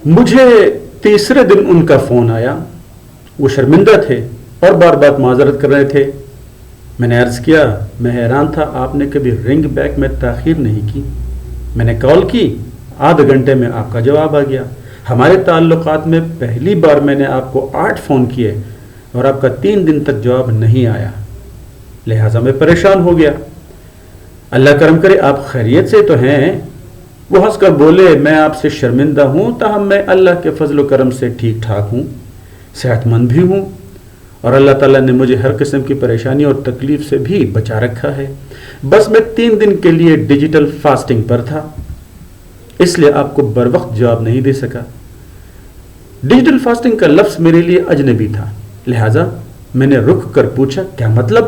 مجھے تیسرے دن ان کا فون آیا. وہ شرمندہ تھے اور بار بار معذرت کر رہے تھے. میں نے عرض کیا میں حیران تھا آپ نے کبھی رنگ بیک میں تاخیر نہیں کی. میں نے کال کی, آدھے گھنٹے میں آپ کا جواب آ گیا. ہمارے تعلقات میں پہلی بار میں نے آپ کو 8 فون کیے اور آپ کا 3 دن تک جواب نہیں آیا, لہٰذا میں پریشان ہو گیا. اللہ کرم کرے آپ خیریت سے تو ہیں. وہ ہنس کر بولے میں آپ سے شرمندہ ہوں, تاہم میں اللہ کے فضل و کرم سے ٹھیک ٹھاک ہوں, صحت مند بھی ہوں, اور اللہ تعالیٰ نے مجھے ہر قسم کی پریشانی اور تکلیف سے بھی بچا رکھا ہے. بس میں 3 دن کے لیے ڈیجیٹل فاسٹنگ پر تھا, اس لیے آپ کو بر وقت جواب نہیں دے سکا. ڈیجیٹل فاسٹنگ کا لفظ میرے لیے اجنبی تھا, لہٰذا میں نے رک کر پوچھا کیا مطلب,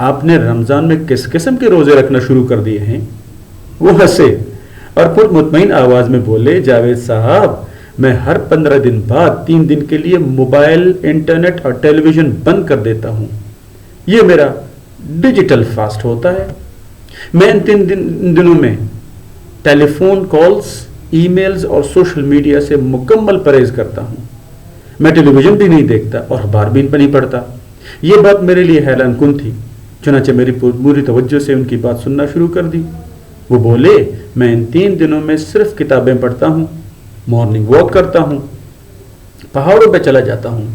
آپ نے رمضان میں کس قسم کے روزے رکھنا شروع کر دیے ہیں؟ وہ ہنسے اور پھر مطمئن آواز میں بولے جاوید صاحب میں ہر 15 دن بعد 3 دن کے لیے موبائل, انٹرنیٹ اور ٹیلی ویژن بند کر دیتا ہوں. یہ میرا ڈیجیٹل فاسٹ ہوتا ہے. میں ان 3 دنوں میں ٹیلی فون کالز, ای میلز اور سوشل میڈیا سے مکمل پرہیز کرتا ہوں. میں ٹیلی ویژن بھی نہیں دیکھتا اور اخبار بھی نہیں پڑھتا. یہ بات میرے لیے حیران کن تھی, چنانچہ میری پوری توجہ سے ان کی بات سننا شروع کر دی. وہ بولے میں ان 3 دنوں میں صرف کتابیں پڑھتا ہوں, مارننگ واک کرتا ہوں, پہاڑوں پہ چلا جاتا ہوں,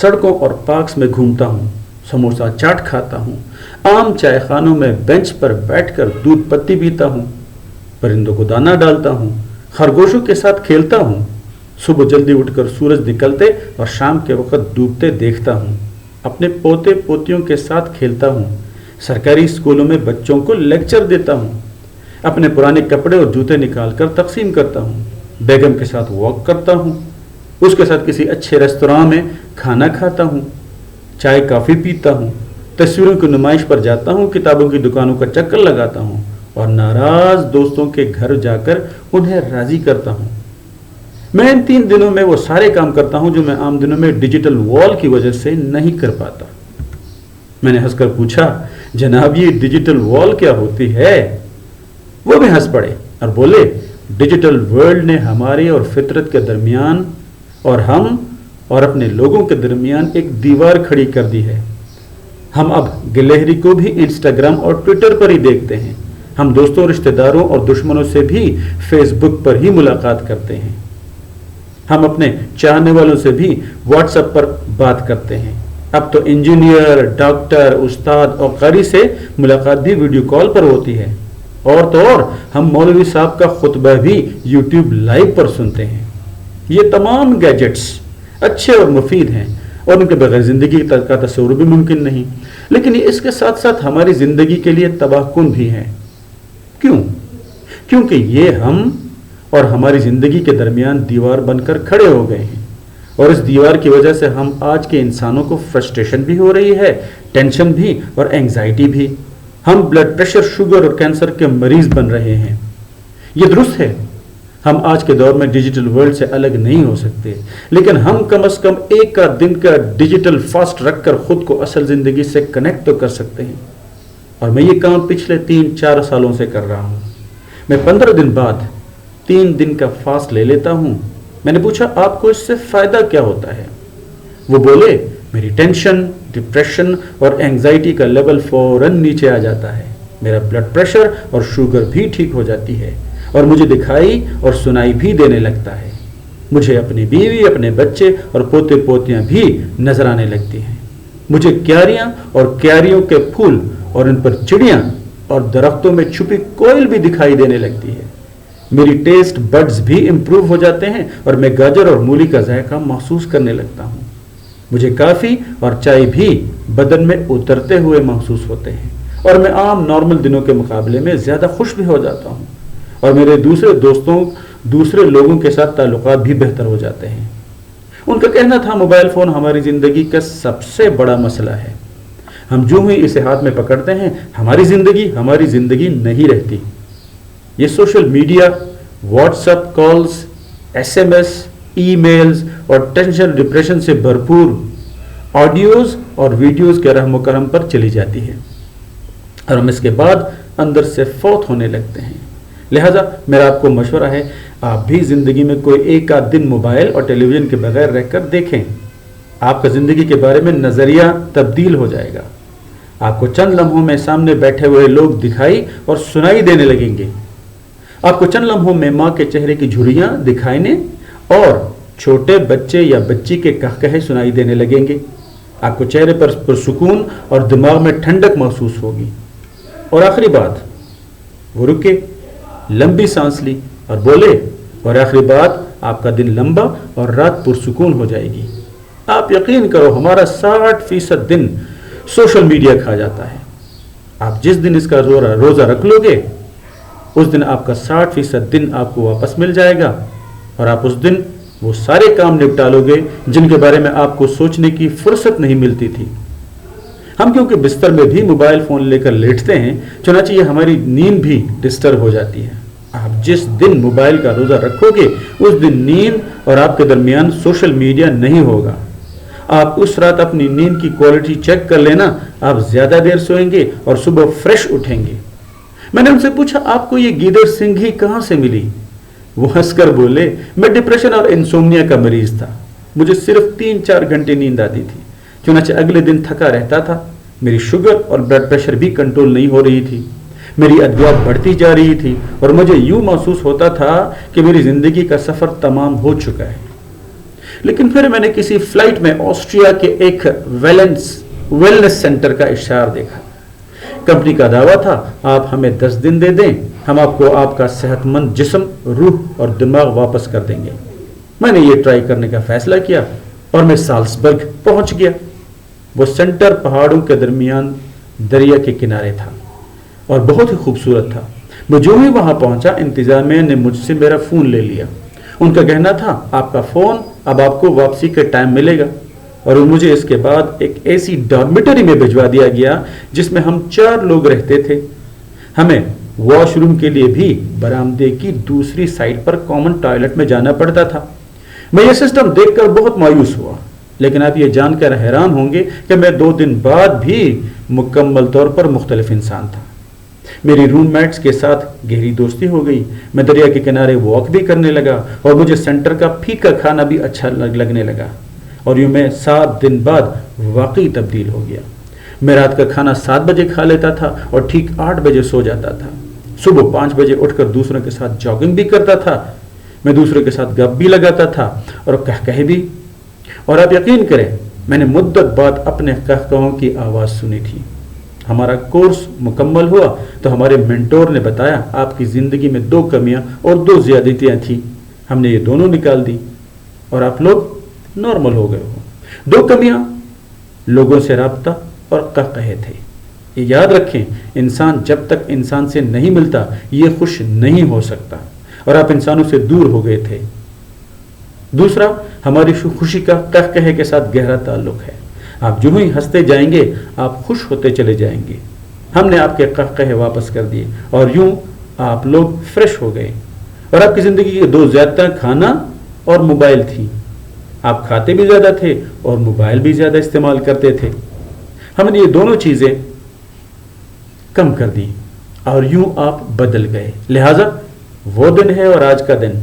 سڑکوں اور پارکس میں گھومتا ہوں, سموسہ چاٹ کھاتا ہوں, عام چائے خانوں میں بینچ پر بیٹھ کر دودھ پتی پیتا ہوں, پرندوں کو دانہ ڈالتا ہوں, خرگوشوں کے ساتھ کھیلتا ہوں, صبح جلدی اٹھ کر سورج نکلتے اور شام کے وقت ڈوبتے دیکھتا ہوں, اپنے پوتے پوتیوں کے ساتھ کھیلتا ہوں, سرکاری اسکولوں میں بچوں کو لیکچر دیتا ہوں, اپنے پرانے کپڑے اور جوتے نکال کر تقسیم کرتا ہوں, بیگم کے ساتھ واک کرتا ہوں, اس کے ساتھ کسی اچھے ریستوراں میں کھانا کھاتا ہوں, چائے کافی پیتا ہوں, تصویروں کی نمائش پر جاتا ہوں, کتابوں کی دکانوں کا چکر لگاتا ہوں اور ناراض دوستوں کے گھر جا کر انہیں راضی کرتا ہوں. میں ان 3 دنوں میں وہ سارے کام کرتا ہوں جو میں عام دنوں میں ڈیجیٹل وال کی وجہ سے نہیں کر پاتا. میں نے ہنس کر پوچھا جناب یہ ڈیجیٹل وال کیا ہوتی ہے؟ وہ بھی ہنس پڑے اور بولے ڈیجیٹل ورلڈ نے ہمارے اور فطرت کے درمیان اور ہم اور اپنے لوگوں کے درمیان ایک دیوار کھڑی کر دی ہے. ہم اب گلہری کو بھی انسٹاگرام اور ٹویٹر پر ہی دیکھتے ہیں. ہم دوستوں, رشتہ داروں اور دشمنوں سے بھی فیس بک پر ہی ملاقات کرتے ہیں. ہم اپنے چاہنے والوں سے بھی واٹس ایپ پر بات کرتے ہیں. اب تو انجینئر, ڈاکٹر, استاد اور قاری سے ملاقات بھی ویڈیو کال پر ہوتی ہے. اور تو اور ہم مولوی صاحب کا خطبہ بھی یوٹیوب لائیو پر سنتے ہیں. یہ تمام گیجٹس اچھے اور مفید ہیں اور ان کے بغیر زندگی کا تصور بھی ممکن نہیں, لیکن یہ اس کے ساتھ ساتھ ہماری زندگی کے لیے تباہ کن بھی ہیں. کیوں؟ کیونکہ یہ ہم اور ہماری زندگی کے درمیان دیوار بن کر کھڑے ہو گئے ہیں, اور اس دیوار کی وجہ سے ہم آج کے انسانوں کو فرسٹریشن بھی ہو رہی ہے, ٹینشن بھی اور اینگزائٹی بھی. ہم بلڈ پریشر, شوگر اور کینسر کے مریض بن رہے ہیں. یہ درست ہے ہم آج کے دور میں ڈیجیٹل ورلڈ سے الگ نہیں ہو سکتے, لیکن ہم کم از کم ایک کا دن کا ڈیجیٹل فاسٹ رکھ کر خود کو اصل زندگی سے کنیکٹ تو کر سکتے ہیں. اور میں یہ کام پچھلے 3-4 سالوں سے کر رہا ہوں. میں 15 دن بعد 3 دن کا فاسٹ لے لیتا ہوں. میں نے پوچھا آپ کو اس سے فائدہ کیا ہوتا ہے؟ وہ بولے میری ٹینشن, ڈپریشن اور اینگزائٹی کا لیول فوراً نیچے آ جاتا ہے, میرا بلڈ پریشر اور شوگر بھی ٹھیک ہو جاتی ہے, اور مجھے دکھائی اور سنائی بھی دینے لگتا ہے. مجھے اپنی بیوی, اپنے بچے اور پوتے پوتیاں بھی نظر آنے لگتی ہیں. مجھے کیاریاں اور کیاریوں کے پھول اور ان پر چڑیاں اور درختوں میں چھپی کوئل بھی دکھائی دینے لگتی ہے. میری ٹیسٹ بڈز بھی امپروو ہو جاتے ہیں اور میں گاجر اور مولی کا ذائقہ محسوس کرنے لگتا ہوں. مجھے کافی اور چائے بھی بدن میں اترتے ہوئے محسوس ہوتے ہیں, اور میں عام نارمل دنوں کے مقابلے میں زیادہ خوش بھی ہو جاتا ہوں, اور میرے دوسرے دوستوں, دوسرے لوگوں کے ساتھ تعلقات بھی بہتر ہو جاتے ہیں. ان کا کہنا تھا موبائل فون ہماری زندگی کا سب سے بڑا مسئلہ ہے. ہم جو ہی اسے ہاتھ میں پکڑتے ہیں ہماری زندگی نہیں رہتی. یہ social media, what's app calls, SMS, e mails اور ٹینشن ڈپریشن سے بھرپور آڈیوز اور ویڈیوز کے رحم و کرم پر چلی جاتی ہے, اور ہم اس کے بعد اندر سے فوت ہونے لگتے ہیں. لہٰذا میرا آپ کو مشورہ ہے آپ بھی زندگی میں کوئی ایک آدھ دن موبائل اور ٹیلی ویژن کے بغیر رہ کر دیکھیں. آپ کا زندگی کے بارے میں نظریہ تبدیل ہو جائے گا. آپ کو چند لمحوں میں سامنے بیٹھے ہوئے لوگ دکھائی اور سنائی دینے لگیں گے. آپ کو چند لمحوں میں ماں کے چہرے کی جھریاں دکھائینے اور چھوٹے بچے یا بچی کے قہقہے سنائی دینے لگیں گے. آپ کو چہرے پر پرسکون اور دماغ میں ٹھنڈک محسوس ہوگی. اور آخری بات، وہ رکے، لمبی سانس لی اور بولے، اور آخری بات، آپ کا دن لمبا اور رات پرسکون ہو جائے گی. آپ یقین کرو ہمارا 60% دن سوشل میڈیا کھا جاتا ہے. آپ جس دن اس کا روزہ رکھ لو گے اس دن آپ کا 60% دن آپ کو واپس مل جائے گا، اور آپ اس دن وہ سارے کام نپٹا لو گے جن کے بارے میں آپ کو سوچنے کی فرصت نہیں ملتی تھی. ہم کیونکہ بستر میں بھی موبائل فون لے کر لیٹتے ہیں، چنانچہ یہ ہماری نیند بھی ڈسٹرب ہو جاتی ہے. آپ جس دن موبائل کا روزہ رکھو گے اس دن نیند اور آپ کے درمیان سوشل میڈیا نہیں ہوگا. آپ اس رات اپنی نیند کی کوالٹی چیک کر لینا، آپ زیادہ دیر سوئیں گے اور صبح فریش اٹھیں گے. میں نے ان سے پوچھا آپ کو یہ گیدڑ سنگھی کہاں سے ملی؟ وہ ہنس کر بولے میں ڈپریشن اور انسومنیا کا مریض تھا. مجھے صرف 3-4 گھنٹے نیند آتی تھی، چنانچہ اگلے دن تھکا رہتا تھا. میری شوگر اور بلڈ پریشر بھی کنٹرول نہیں ہو رہی تھی. میری ادویات بڑھتی جا رہی تھی اور مجھے یوں محسوس ہوتا تھا کہ میری زندگی کا سفر تمام ہو چکا ہے. لیکن پھر میں نے کسی فلائٹ میں آسٹریا کے ایک ویلنس سینٹر کا اشتہار دیکھا. کمپنی کا دعویٰ تھا آپ ہمیں 10 دن دے دیں، ہم آپ کو آپ کا صحت مند جسم، روح اور دماغ واپس کر دیں گے. میں نے یہ ٹرائی کرنے کا فیصلہ کیا اور میں سالزبرگ پہنچ گیا. وہ سینٹر پہاڑوں کے درمیان دریا کے کنارے تھا اور بہت ہی خوبصورت تھا. میں جو ہی وہاں پہنچا انتظامیہ نے مجھ سے میرا فون لے لیا. ان کا کہنا تھا آپ کا فون اب آپ کو واپسی کا ٹائم ملے گا، اور مجھے اس کے بعد ایک ایسی ڈارمیٹری میں بھجوا دیا گیا جس میں ہم 4 لوگ رہتے تھے. ہمیں واش روم کے لیے بھی برآمدے کی دوسری سائڈ پر کامن ٹوائلٹ میں جانا پڑتا تھا. میں یہ سسٹم دیکھ کر بہت مایوس ہوا، لیکن آپ یہ جان کر حیران ہوں گے کہ میں 2 دن بعد بھی مکمل طور پر مختلف انسان تھا. میری روم میٹس کے ساتھ گہری دوستی ہو گئی. میں دریا کے کنارے واک بھی کرنے لگا اور مجھے سینٹر کا پھیکا کھانا بھی اچھا لگنے لگا، اور یوں میں 7 دن بعد واقعی تبدیل ہو گیا. میں رات کا کھانا 7 بجے کھا لیتا تھا اور ٹھیک 8 بجے سو جاتا تھا. صبح 5 بجے اٹھ کر دوسروں کے ساتھ جاگنگ بھی کرتا تھا. میں دوسروں کے ساتھ گپ بھی لگاتا تھا اور کہکہے بھی. اور آپ یقین کریں میں نے مدت بعد اپنے کہکہوں کی آواز سنی تھی. ہمارا کورس مکمل ہوا تو ہمارے مینٹور نے بتایا آپ کی زندگی میں 2 کمیاں اور 2 زیادتیاں تھیں. ہم نے یہ دونوں نکال دی اور آپ لوگ نارمل ہو گئے ہو. 2 کمیاں لوگوں سے رابطہ اور کہے تھے. یہ یاد رکھیں انسان جب تک انسان سے نہیں ملتا یہ خوش نہیں ہو سکتا، اور آپ انسانوں سے دور ہو گئے تھے. دوسرا، ہماری خوشی کا کہے کے ساتھ گہرا تعلق ہے. آپ جو ہی ہنستے جائیں گے آپ خوش ہوتے چلے جائیں گے. ہم نے آپ کے کہے واپس کر دیے اور یوں آپ لوگ فریش ہو گئے. اور آپ کی زندگی کی 2 زیادتیاں کھانا اور موبائل تھی. آپ کھاتے بھی زیادہ تھے اور موبائل بھی زیادہ استعمال کرتے تھے. ہم نے یہ دونوں چیزیں کم کر دی اور یوں آپ بدل گئے. لہٰذا وہ دن ہے اور آج کا دن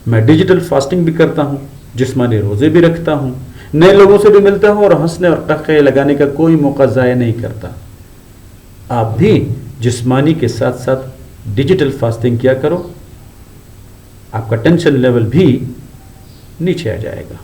میں ڈیجیٹل فاسٹنگ بھی کرتا ہوں، جسمانی روزے بھی رکھتا ہوں، نئے لوگوں سے بھی ملتا ہوں اور ہنسنے اور کہکہے لگانے کا کوئی موقع ضائع نہیں کرتا. آپ بھی جسمانی کے ساتھ ساتھ ڈیجیٹل فاسٹنگ کیا کرو، آپ کا ٹینشن لیول بھی نیچے آ جائے گا.